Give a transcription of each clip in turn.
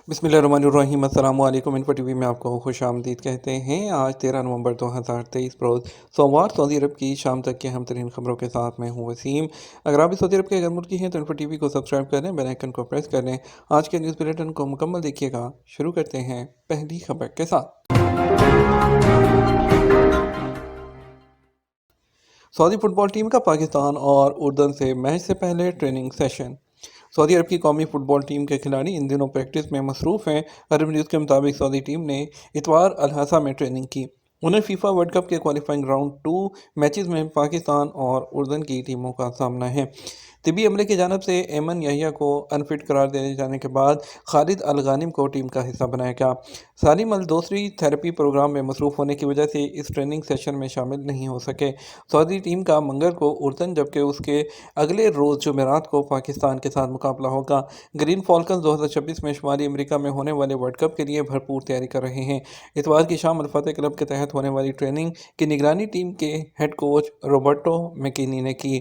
बिस्मिल्लाहिर्रहमानिर्रहीम। अस्सलाम वालेकुम। इन्फो टीवी में आपको खुश आमदीद कहते हैं। आज 13 नवंबर 2023 रोज़ सोमवार सऊदी अरब की शाम तक के अहम तरीन खबरों के साथ मैं हूँ वसीम। अगर आप भी सऊदी अरब के अगर मुल्की हैं तो इन्फो टीवी को सब्सक्राइब कर लें, बेल आइकन को प्रेस कर लें। आज के न्यूज़ बुलेटिन को मुकम्मल देखिएगा। शुरू करते हैं पहली खबर के साथ। सऊदी फुटबॉल टीम का पाकिस्तान और उर्दन से मैच से पहले ट्रेनिंग सेशन। सऊदी अरब की कौमी फुटबॉल टीम के खिलाड़ी इन दिनों प्रैक्टिस में मसरूफ़ हैं। अरब न्यूज़ के मुताबिक सऊदी टीम ने इतवार अल हसा में ट्रेनिंग की। उन्हें फीफा वर्ल्ड कप के क्वालिफाइंग राउंड 2 मैचेस में पाकिस्तान और उर्दन की टीमों का सामना है। तिबी अमले की जानब से एमन याहिया को अनफिट करार दिए जाने के बाद खालिद अल गानिम को टीम का हिस्सा बनाया गया। सालिम अल दोसरी थेरेपी प्रोग्राम में मसरूफ़ होने की वजह से इस ट्रेनिंग सेशन में शामिल नहीं हो सके। सऊदी टीम का मंगल को उर्दन जबकि उसके अगले रोज़ जुमेरात को पाकिस्तान के साथ मुकाबला होगा। ग्रीन फॉल्कन्स 2026 में शुमाली अमेरिका में होने वाले वर्ल्ड कप के लिए भरपूर तैयारी कर रहे हैं। इतवार की शाम अल फतेह क्लब के तहत होने वाली ट्रेनिंग की निगरानी टीम के हेड कोच रॉबर्टो मैकिनी ने की।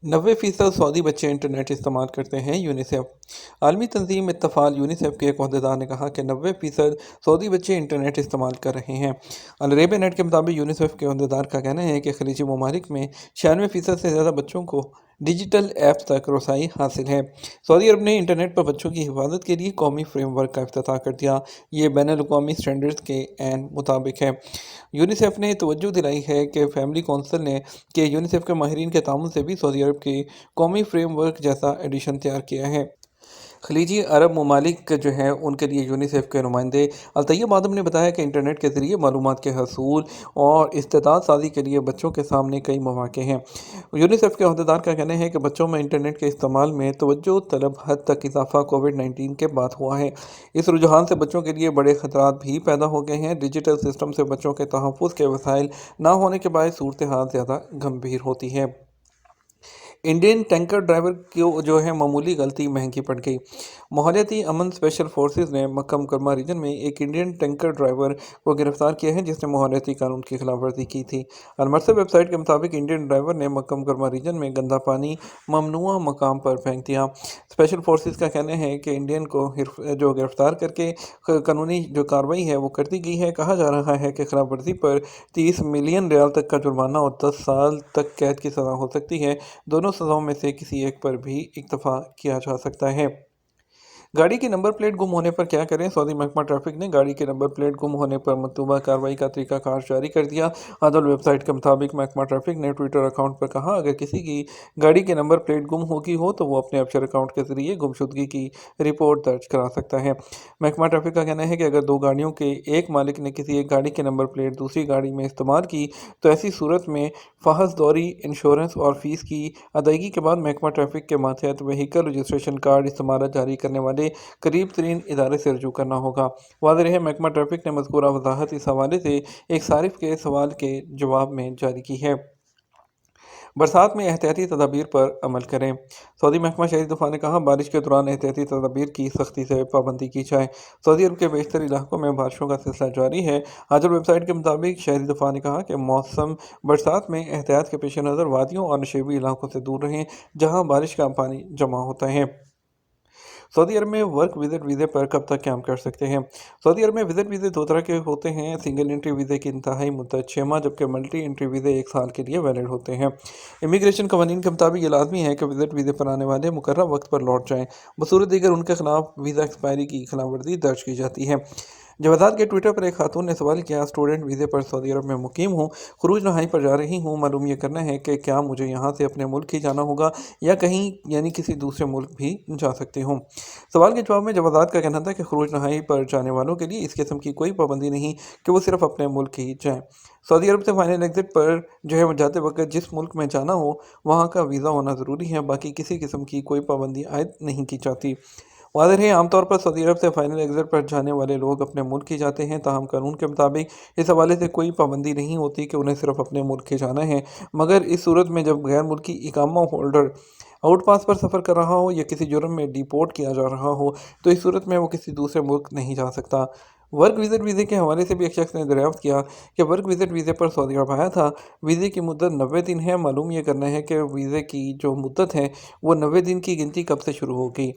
90% सऊदी बच्चे इंटरनेट इस्तेमाल करते हैं। यूनिसेफ आलमी तंजीम इत्तफ़ाल यूनिसेफ के एक अहदेदार ने कहा कि 90% सऊदी बच्चे इंटरनेट इस्तेमाल कर रहे हैं। अल अरेबिया नेट के मुताबिक यूनिसेफ के अहदेदार का कहना है कि खलीजी ममालिक में 96% से ज़्यादा बच्चों को डिजिटल ऐप्स तक रसाई हासिल है। सऊदी अरब ने इंटरनेट पर बच्चों की हिफाजत के लिए कौमी फ्रेमवर्क का इफ्तिताह कर दिया। ये बैनुल-अक़वामी स्टैंडर्ड्स के ऐन मुताबिक है। यूनिसेफ ने तवज्जो दिलाई है कि फैमिली कौंसिल ने कि यूनिसेफ के माहिरीन के ताउन से भी सऊदी अरब के कौमी फ्रेमवर्क जैसा एडिशन तैयार किया है। खलीजी अरब ममालिक जो हैं उनके लिए यूनिसेफ के नुमाइंदे अल-तैयब आदम ने बताया कि इंटरनेट के ज़रिए मालूमात के हसूल और इस्तेदाद साजी के लिए बच्चों के सामने कई मौक़े हैं। यूनिसेफ के अहदेदार का कहना है कि बच्चों में इंटरनेट के इस्तेमाल में तवज्जो तलब हद तक इजाफा कोविड-19 के बाद हुआ है। इस रुझान से बच्चों के लिए बड़े खतरात भी पैदा हो गए हैं। डिजिटल सिस्टम से बच्चों के तहफ़्फ़ुज़ के वसाइल ना होने के बायस सूरत हाल ज़्यादा गंभीर होती है। इंडियन टैंकर ड्राइवर को जो है मामूली गलती महंगी पड़ गई। माहौलियाती अमन स्पेशल फोर्सेस ने मक्का मुकरमा रीजन में एक इंडियन टैंकर ड्राइवर को गिरफ्तार किया है जिसने माहौलियाती कानून की खिलाफ वर्जी की थी। अलमरसद वेबसाइट के मुताबिक इंडियन ड्राइवर ने मक्का मुकरमा रीजन में गंदा पानी ममनुआ मकाम पर फेंक दिया। स्पेशल फोर्सेस का कहना है कि इंडियन को जो गिरफ्तार करके कानूनी जो कार्रवाई है वो कर दी गई है। कहा जा रहा है कि खिलाफ वर्जी पर 30 मिलियन रियाल तक का जुर्माना और 10 साल तक कैद की सज़ा हो सकती है। दोनों सज़ाओं में से किसी एक पर भी इक्तफ़ा किया जा सकता है। गाड़ी की नंबर प्लेट गुम होने पर क्या करें। सऊदी महकमा ट्रैफिक ने गाड़ी की नंबर प्लेट गुम होने पर मतलूबा कार्रवाई का तरीक़ाकार जारी कर दिया। अदल वेबसाइट के मुताबिक महकमा ट्रैफिक ने ट्विटर अकाउंट पर कहा, अगर किसी की गाड़ी की नंबर प्लेट गुम होगी हो तो वो अपने अफसर अकाउंट के ज़रिए गुमशुदगी की रिपोर्ट दर्ज करा सकता है। महकमा ट्रैफिक का कहना है कि अगर दो गाड़ियों के एक मालिक ने किसी एक गाड़ी की नंबर प्लेट दूसरी गाड़ी में इस्तेमाल की तो ऐसी सूरत में फ़हस दौरी इंश्योरेंस और फ़ीस की अदायगी के बाद महकमा ट्रैफिक के मातहत व्हीकल रजिस्ट्रेशन कार्ड इस्तेमाल जारी करने वाले करीब तरीन इदारे से रजू करना होगा। वाज़ेह रहे महकमा ट्रैफिक ने मज़कूरा वजाहत इस हवाले से एक सारिफ के सवाल के जवाब में जारी की है। बरसात में एहतियाती तदाबीर पर अमल करें। सऊदी महकमा शहरी दफ़ा ने कहा, बारिश के दौरान एहतियाती तदाबीर की सख्ती से पाबंदी की जाए। सऊदी अरब के बेशतर इलाकों में बारिशों का सिलसिला जारी है। आजल वेबसाइट के मुताबिक शहरी दफ़ा ने कहा कि मौसम बरसात में एहतियात के पेश नज़र वादियों और नशेबी इलाकों से दूर रहें जहाँ बारिश का पानी जमा होता है। सऊदी अरब में वर्क विजिट वीज़े पर कब तक काम कर सकते हैं। सऊदी अरब में विजिट वीज़े दो तरह के होते हैं। सिंगल एंट्री वीज़े की इंतहाई मुद्दत 6 माह जबकि मल्टी एंट्री वीज़े 1 साल के लिए वैलिड होते हैं। इमिग्रेशन कवानीन के मुताबिक ये लाजमी है कि विजिट वीज़े पर आने वाले मुकर्रर वक्त पर लौट जाएँ, बसूरत दीगर उनके खिलाफ वीज़ा एक्सपायरी की खिलाफ वर्जी दर्ज की जाती है। जवादात के ट्विटर पर एक खातून ने सवाल किया, स्टूडेंट वीज़े पर सऊदी अरब में मुकीम हूँ, खरूज नहाई पर जा रही हूँ, मालूम ये करना है कि क्या मुझे यहाँ से अपने मुल्क ही जाना होगा या कहीं यानी किसी दूसरे मुल्क भी जा सकती हूँ। सवाल के जवाब में जवादात का कहना था कि खरूज नहाई पर जाने वालों के लिए इस किस्म की कोई पाबंदी नहीं कि वो सिर्फ अपने मुल्क ही जाएँ। सऊदी अरब से फाइनल एग्जिट पर जो है जाते वक्त जिस मुल्क में जाना हो वहाँ का वीज़ा होना ज़रूरी है, बाकी किसी किस्म की कोई पाबंदी आयद नहीं की जाती। वाज़ेह रहे आमतौर पर सऊदी अरब से फाइनल एग्जिट पर जाने वाले लोग अपने मुल्क ही जाते हैं। ताहम कानून के मुताबिक इस हवाले से कोई पाबंदी नहीं होती कि उन्हें सिर्फ अपने मुल्क ही जाना है, मगर इस सूरत में जब गैर मुल्की इकामा होल्डर आउट पास पर सफ़र कर रहा हो या किसी जुर्म में डिपोर्ट किया जा रहा हो तो इस सूरत में वो किसी दूसरे मुल्क नहीं जा सकता। वर्क विजिट वीज़े के हवाले से भी एक शख्स ने दरियाफ्त किया कि वर्क विजिट वीज़े पर सऊदी अरब आया था। वीज़े की मुद्दत 90 दिन है। मालूम ये करना है कि वीज़े की जो मुद्दत है वो 90 दिन की गिनती कब से शुरू होगी।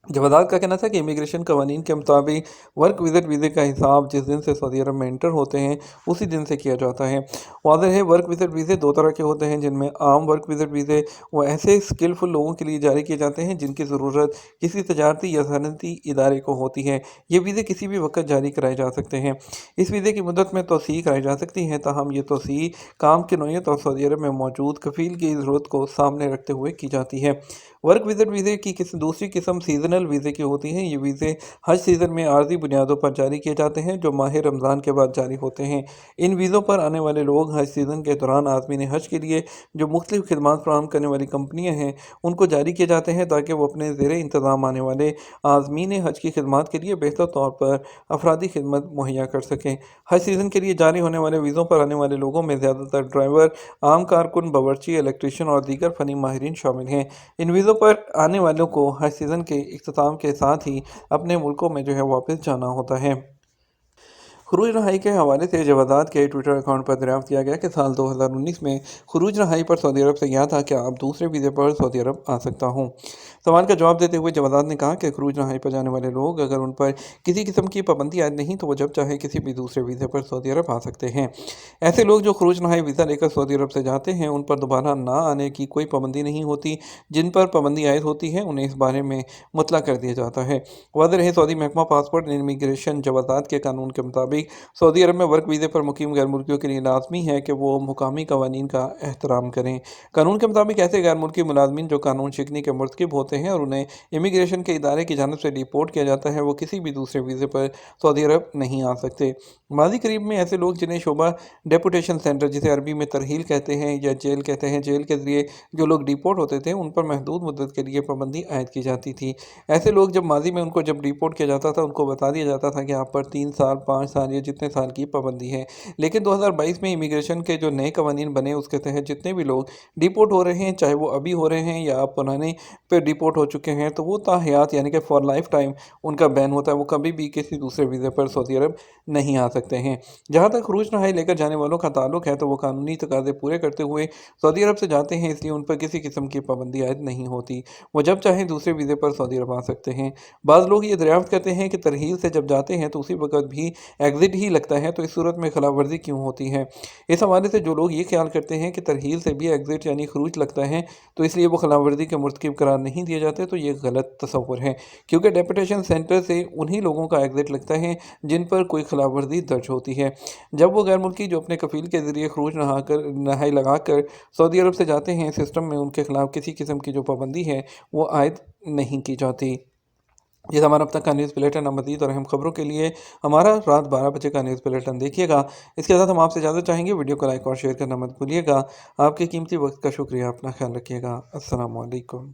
जवादात का कहना था कि इमिग्रेशन कवानीन के मुताबिक वर्क विजिट वीज़े का हिसाब जिस दिन से सऊदी अरब में इंटर होते हैं उसी दिन से किया जाता है। वाज़ेह है, वर्क विजिट वीज़े दो तरह के होते हैं, जिनमें आम वर्क विजिट वीज़े वो ऐसे स्किलफुल लोगों के लिए जारी किए जाते हैं जिनकी ज़रूरत किसी तजारती या सनती इदारे को होती है। ये वीज़े किसी भी वक्त जारी कराए जा सकते हैं। इस वीज़े की मुद्दत में तोसी कराई जा सकती है, ताहम ये तोसी काम की नौयत और सऊदी अरब में मौजूद कफ़ील की ज़रूरत को सामने रखते हुए की जाती है। वर्क विजिट वीज़े की किसी दूसरी किस्म सीजनल वीज़े की होती हैं। ये वीज़े हज सीज़न में आर्जी बुनियादों पर जारी किए जाते हैं, जो माह रमज़ान के बाद जारी होते हैं। इन वीज़ों पर आने वाले लोग हज सीज़न के दौरान आज़मीन हज के लिए जो मुख्तलिफ़ खिदमात फराहम करने वाली कंपनियाँ हैं उनको जारी किए जाते हैं, ताकि वो अपने ज़ेर इंतज़ाम आने वाले आज़मीन हज की खिदमात के लिए बेहतर तौर पर अफरादी खिदमत मुहैया कर सकें। हज सीज़न के लिए जारी होने वाले वीज़ों पर आने वाले लोगों में ज़्यादातर ड्राइवर, आम कारकुन, बावर्ची, इलेक्ट्रीशियन और दीगर फ़नी माहिरीन शामिल हैं। इन वीज़ों पर आने वालों को हज सीज़न के इख्तिताम के साथ ही अपने मुल्कों में जो है वापस जाना होता है। खरूज रहाई के हवाले से जवादात के ट्विटर अकाउंट पर दरियाफ्त किया गया कि साल 2019 में खरूज रहाई पर सऊदी अरब से यह था कि अब दूसरे वीज़े पर सऊदी अरब आ सकता हूँ। सवाल का जवाब देते हुए जवादात ने कहा कि खरूज रहाई पर जाने वाले लोग अगर उन पर किसी किस्म की पाबंदी आयद नहीं तो वो जब चाहे किसी भी दूसरे वीज़े पर सऊदी अरब आ सकते हैं। ऐसे लोग जो खरूज रहाई वीज़ा लेकर सऊदी अरब से जाते हैं उन पर दोबारा ना आने की कोई पाबंदी नहीं होती। जिन पर पाबंदी आयद होती है उन्हें इस बारे में मुतला कर दिया जाता है। वाज़ेह रहे, सऊदी महकमा पासपोर्ट एंड इमिग्रेशन जवादात के कानून के मुताबिक सऊदी अरब में वर्क वीज़े पर मुकीम गैर मुल्कियों के लिए लाजमी है कि वो मुकामी कवानीन का एहतराम करें। कानून के मुताबिक ऐसे गैर मुल्की मुलाजमीन जो कानून शिकनी के मुर्तकिब होते हैं और उन्हें इमिग्रेशन के इदारे की जानब से डिपोर्ट किया जाता है, वो किसी भी दूसरे वीज़े पर सऊदी अरब नहीं आ सकते। माजी करीब में ऐसे लोग जिन्हें शोबा डेपुटेशन सेंटर, जिसे अरबी में तरहील कहते हैं या जेल कहते हैं, जेल के ज़रिए जो लोग डिपोर्ट होते थे उन पर महदूद मुद्दत के लिए पाबंदी आयद की जाती थी। ऐसे लोग जब माजी में उनको जब डिपोर्ट किया जाता था उनको बता दिया जाता था कि आप पर 3 साल, 5 साल या जितने साल की पाबंदी है। लेकिन 2022 में इमिग्रेशन के जो नए कवानीन बने उसके तहत जितने भी लोग डिपोर्ट हो रहे हैं, चाहे वो अभी हो रहे हैं या पुराने पे डिपोर्ट हो चुके हैं, तो वो ताहयात यानी कि फॉर लाइफ टाइम उनका बैन होता है। वो कभी भी किसी दूसरे वीज़े पर सऊदी अरब नहीं आ सकते हैं। जहाँ तक खरूज रहाई लेकर जाने वालों का ताल्लुक है तो वो कानूनी तकाज़े पूरे करते हुए सऊदी अरब से जाते हैं, इसलिए उन पर किसी किस्म की पाबंदी आयद नहीं होती। वो जब चाहें दूसरे वीज़े पर सऊदी अरब आ सकते हैं। बाज़ लोग ये दरियाफ्त करते हैं कि तरहील से जब जाते हैं तो उसी वक्त भी एग्ज़िट ही लगता है, तो इस सूरत में खिलाफ वर्जी क्यों होती है। इस हवाले से जो लोग ये ख्याल करते हैं कि तरहील से भी एग्ज़िट यानी खरूज लगता है तो इसलिए वो खिलाफ वर्जी के मुर्तकिब करार नहीं दिए जाते, तो ये गलत तसव्वुर है, क्योंकि डेपुटेशन सेंटर से उन्हीं लोगों का एग्ज़िट लगता है जिन पर कोई खिलाफ वर्जी दर्ज होती है। जब वो गैर मुल्की जो अपने कफ़ील के ज़रिए खरूज नहाई लगा कर सऊदी अरब से जाते हैं, सिस्टम में उनके खिलाफ किसी किस्म की जो पाबंदी है वो आयद नहीं की जाती। ये हमारा अब तक का न्यूज़ बुलेटिन। अब मज़ीद और अहम खबरों के लिए हमारा रात 12 बजे का न्यूज़ बुलेटिन देखिएगा। इसके साथ हम आपसे इजाज़त चाहेंगे। वीडियो को लाइक और शेयर करना मत भूलिएगा। आपके कीमती वक्त का शुक्रिया। अपना ख्याल रखिएगा। अस्सलाम वालेकुम।